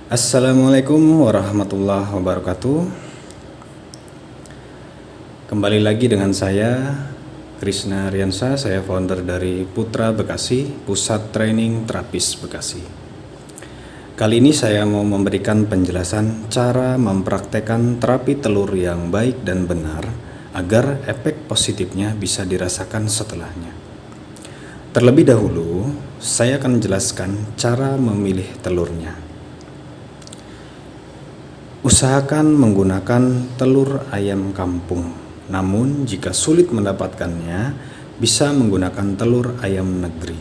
Assalamualaikum warahmatullahi wabarakatuh. Kembali lagi dengan saya Krishna Riansa, saya founder dari Putra Bekasi, Pusat Training Terapis Bekasi. Kali ini saya mau memberikan penjelasan cara mempraktekkan terapi telur yang baik dan benar agar efek positifnya bisa dirasakan setelahnya. Terlebih dahulu, saya akan menjelaskan cara memilih telurnya. Usahakan menggunakan telur ayam kampung. Namun jika sulit mendapatkannya, bisa menggunakan telur ayam negeri.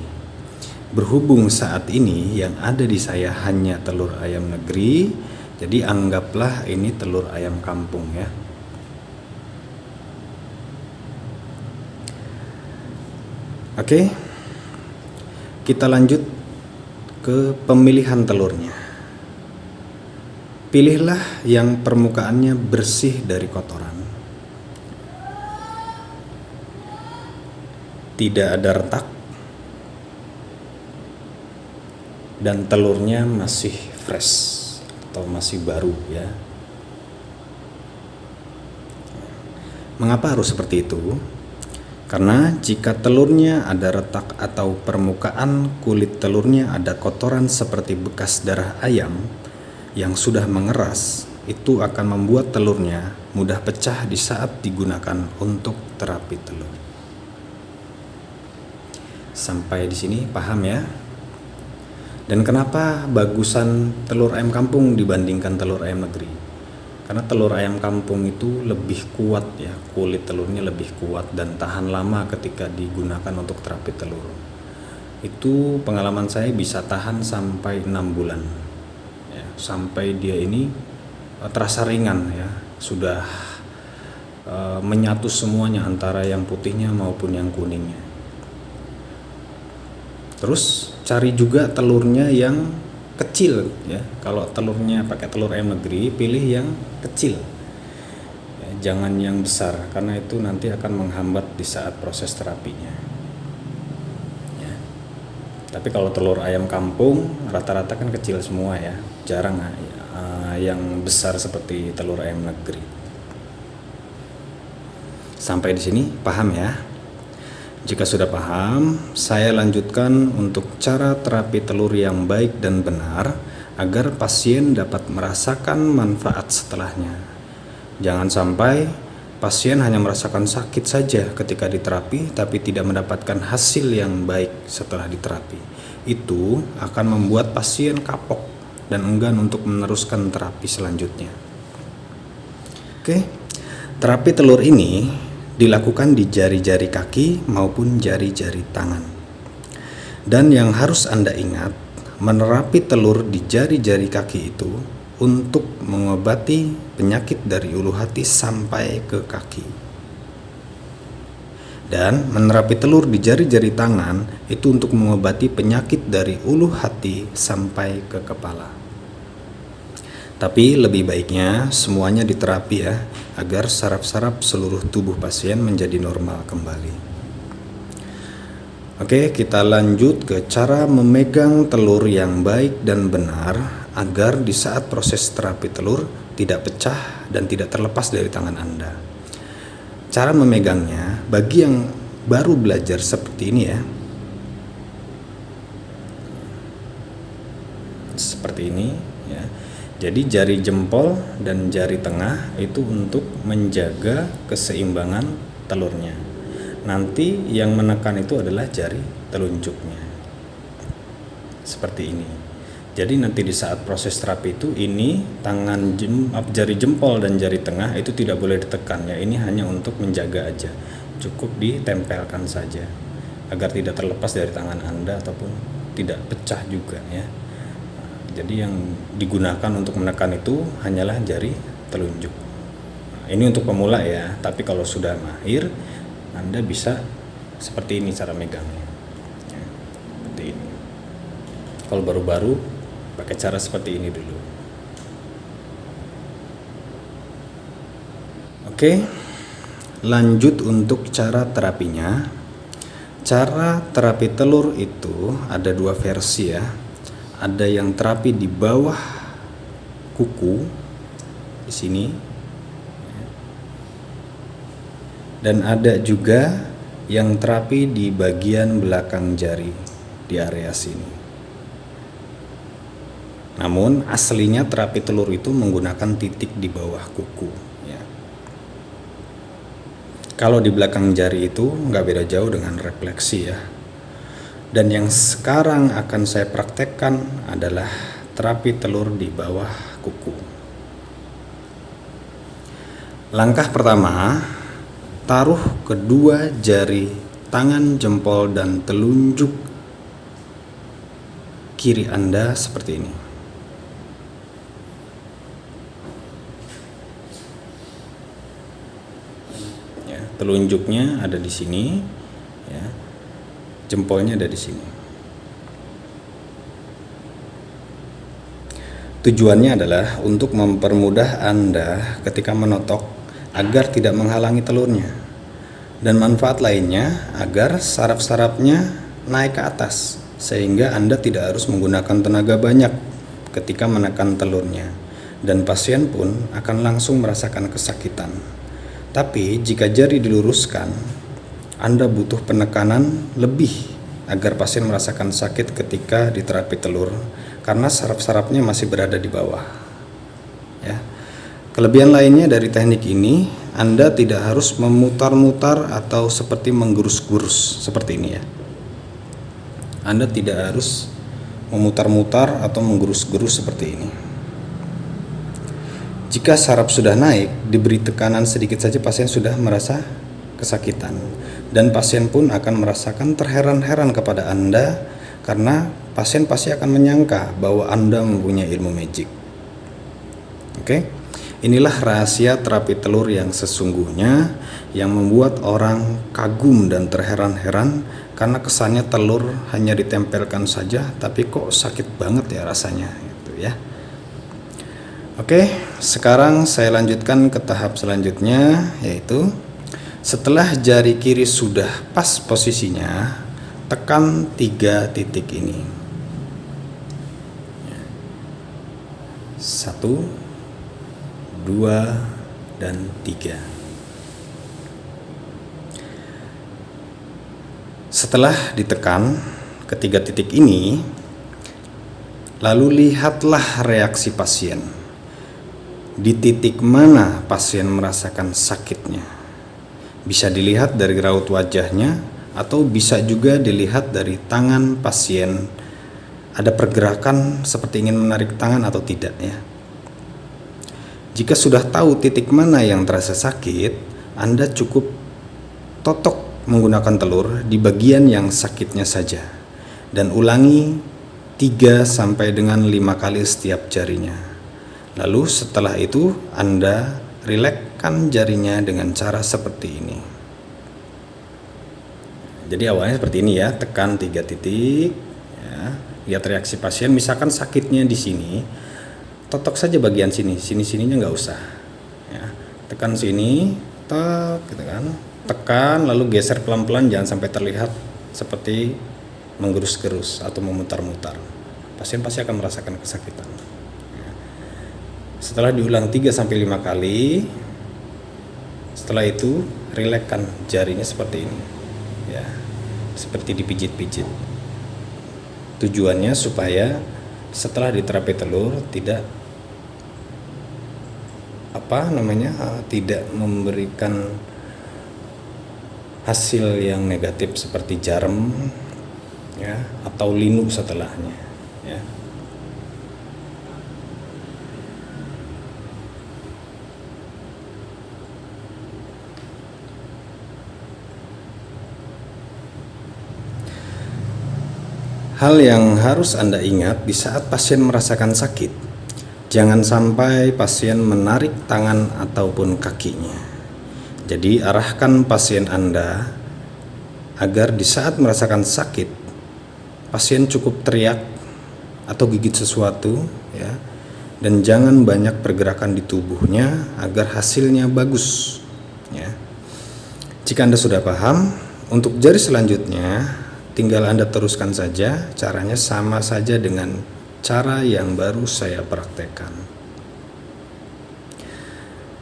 Berhubung saat ini yang ada di saya hanya telur ayam negeri, jadi anggaplah ini telur ayam kampung ya. Oke, kita lanjut ke pemilihan telurnya. Pilihlah yang permukaannya bersih dari kotoran. Tidak ada retak. Dan telurnya masih fresh atau masih baru ya. Mengapa harus seperti itu? Karena jika telurnya ada retak atau permukaan kulit telurnya ada kotoran seperti bekas darah ayam yang sudah mengeras, itu akan membuat telurnya mudah pecah di saat digunakan untuk terapi telur. Sampai di sini paham ya? Dan kenapa bagusan telur ayam kampung dibandingkan telur ayam negeri? Karena telur ayam kampung itu lebih kuat ya, kulit telurnya lebih kuat dan tahan lama ketika digunakan untuk terapi telur. Itu pengalaman saya bisa tahan sampai 6 bulan. Sampai dia ini terasa ringan ya, sudah menyatu semuanya antara yang putihnya maupun yang kuningnya. Terus cari juga telurnya yang kecil ya. Kalau telurnya pakai telur ayam negeri, pilih yang kecil ya, jangan yang besar karena itu nanti akan menghambat di saat proses terapinya ya. Tapi kalau telur ayam kampung rata-rata kan kecil semua ya, jarang yang besar seperti telur ayam negeri. Sampai di sini paham ya? Jika sudah paham, saya lanjutkan untuk cara terapi telur yang baik dan benar agar pasien dapat merasakan manfaat setelahnya. Jangan sampai pasien hanya merasakan sakit saja ketika diterapi tapi tidak mendapatkan hasil yang baik setelah diterapi. Itu akan membuat pasien kapok dan enggan untuk meneruskan terapi selanjutnya. Oke, terapi telur ini dilakukan di jari-jari kaki maupun jari-jari tangan. Dan yang harus Anda ingat, menerapi telur di jari-jari kaki itu untuk mengobati penyakit dari ulu hati sampai ke kaki. Dan menerapi telur di jari-jari tangan itu untuk mengobati penyakit dari ulu hati sampai ke kepala. Tapi lebih baiknya semuanya diterapi ya, agar saraf-saraf seluruh tubuh pasien menjadi normal kembali. Oke, kita lanjut ke cara memegang telur yang baik dan benar agar di saat proses terapi telur tidak pecah dan tidak terlepas dari tangan Anda. Cara memegangnya, bagi yang baru belajar seperti ini ya, seperti ini ya. Jadi jari jempol dan jari tengah itu untuk menjaga keseimbangan telurnya. Nanti yang menekan itu adalah jari telunjuknya. Seperti ini. Jadi nanti di saat proses terapi itu ini jari jempol dan jari tengah itu tidak boleh ditekan ya. Ini hanya untuk menjaga aja. Cukup ditempelkan saja agar tidak terlepas dari tangan Anda ataupun tidak pecah juga ya. Jadi yang digunakan untuk menekan itu hanyalah jari telunjuk. Ini untuk pemula ya, tapi kalau sudah mahir, Anda bisa seperti ini cara megangnya. Ya, seperti ini. Kalau baru-baru, pakai cara seperti ini dulu. Oke, lanjut untuk cara terapinya. Cara terapi telur itu ada 2 versi ya. Ada yang terapi di bawah kuku di sini, dan ada juga yang terapi di bagian belakang jari di area sini. Namun aslinya terapi telur itu menggunakan titik di bawah kuku ya. Kalau di belakang jari itu nggak beda jauh dengan refleksi ya. Dan yang sekarang akan saya praktekkan adalah terapi telur di bawah kuku. Langkah pertama, taruh kedua jari tangan jempol dan telunjuk kiri Anda seperti ini. Ya, telunjuknya ada di sini, ya. Jempolnya ada di sini. Tujuannya adalah untuk mempermudah Anda ketika menotok agar tidak menghalangi telurnya. Dan manfaat lainnya agar saraf-sarafnya naik ke atas sehingga Anda tidak harus menggunakan tenaga banyak ketika menekan telurnya. Dan pasien pun akan langsung merasakan kesakitan. Tapi jika jari diluruskan, Anda butuh penekanan lebih agar pasien merasakan sakit ketika diterapi telur karena saraf-sarafnya masih berada di bawah. Ya. Kelebihan lainnya dari teknik ini, Anda tidak harus memutar-mutar atau seperti menggerus-gerus seperti ini ya. Anda tidak harus memutar-mutar atau menggerus-gerus seperti ini. Jika saraf sudah naik, diberi tekanan sedikit saja pasien sudah merasa kesakitan. Dan pasien pun akan merasakan terheran-heran kepada Anda karena pasien pasti akan menyangka bahwa Anda mempunyai ilmu magic. Oke? Inilah rahasia terapi telur yang sesungguhnya yang membuat orang kagum dan terheran-heran karena kesannya telur hanya ditempelkan saja tapi kok sakit banget ya rasanya gitu ya. Oke, sekarang saya lanjutkan ke tahap selanjutnya, yaitu setelah jari kiri sudah pas posisinya, tekan 3 titik ini. 1, 2, dan 3. Setelah ditekan ketiga titik ini, lalu lihatlah reaksi pasien. Di titik mana pasien merasakan sakitnya? Bisa dilihat dari raut wajahnya atau bisa juga dilihat dari tangan pasien. Ada pergerakan seperti ingin menarik tangan atau tidak ya. Jika sudah tahu titik mana yang terasa sakit, Anda cukup totok menggunakan telur di bagian yang sakitnya saja dan ulangi 3 sampai dengan 5 kali setiap jarinya. Lalu setelah itu Anda rilekskan jarinya dengan cara seperti ini. Jadi awalnya seperti ini ya, tekan 3 titik ya. Lihat reaksi pasien, misalkan sakitnya di sini, totok saja bagian sini, sininya nggak usah ya. Tekan sini, tok gitu kan. Tekan lalu geser pelan-pelan, jangan sampai terlihat seperti menggerus-gerus atau memutar-mutar. Pasien pasti akan merasakan kesakitan. Setelah diulang 3 sampai 5 kali, setelah itu rilekskan jarinya seperti ini. Ya. Seperti dipijit-pijit. Tujuannya supaya setelah diterapi telur tidak tidak memberikan hasil yang negatif seperti jarum ya atau linu setelahnya ya. Hal yang harus Anda ingat di saat pasien merasakan sakit, jangan sampai pasien menarik tangan ataupun kakinya. Jadi arahkan pasien Anda agar di saat merasakan sakit, pasien cukup teriak atau gigit sesuatu ya, dan jangan banyak pergerakan di tubuhnya agar hasilnya bagus ya. Jika Anda sudah paham, untuk jari selanjutnya tinggal Anda teruskan saja, caranya sama saja dengan cara yang baru saya praktekkan.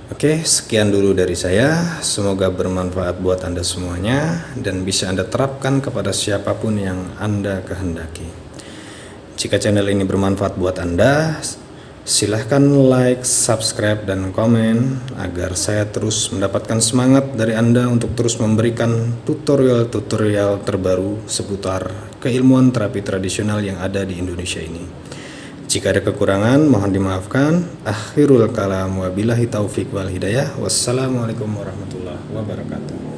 Oke, sekian dulu dari saya. Semoga bermanfaat buat Anda semuanya dan bisa Anda terapkan kepada siapapun yang Anda kehendaki. Jika channel ini bermanfaat buat Anda, silahkan like, subscribe, dan komen agar saya terus mendapatkan semangat dari Anda untuk terus memberikan tutorial-tutorial terbaru seputar keilmuan terapi tradisional yang ada di Indonesia ini. Jika ada kekurangan, mohon dimaafkan. Akhirul kalam, wabillahi taufik wal hidayah. Wassalamualaikum warahmatullahi wabarakatuh.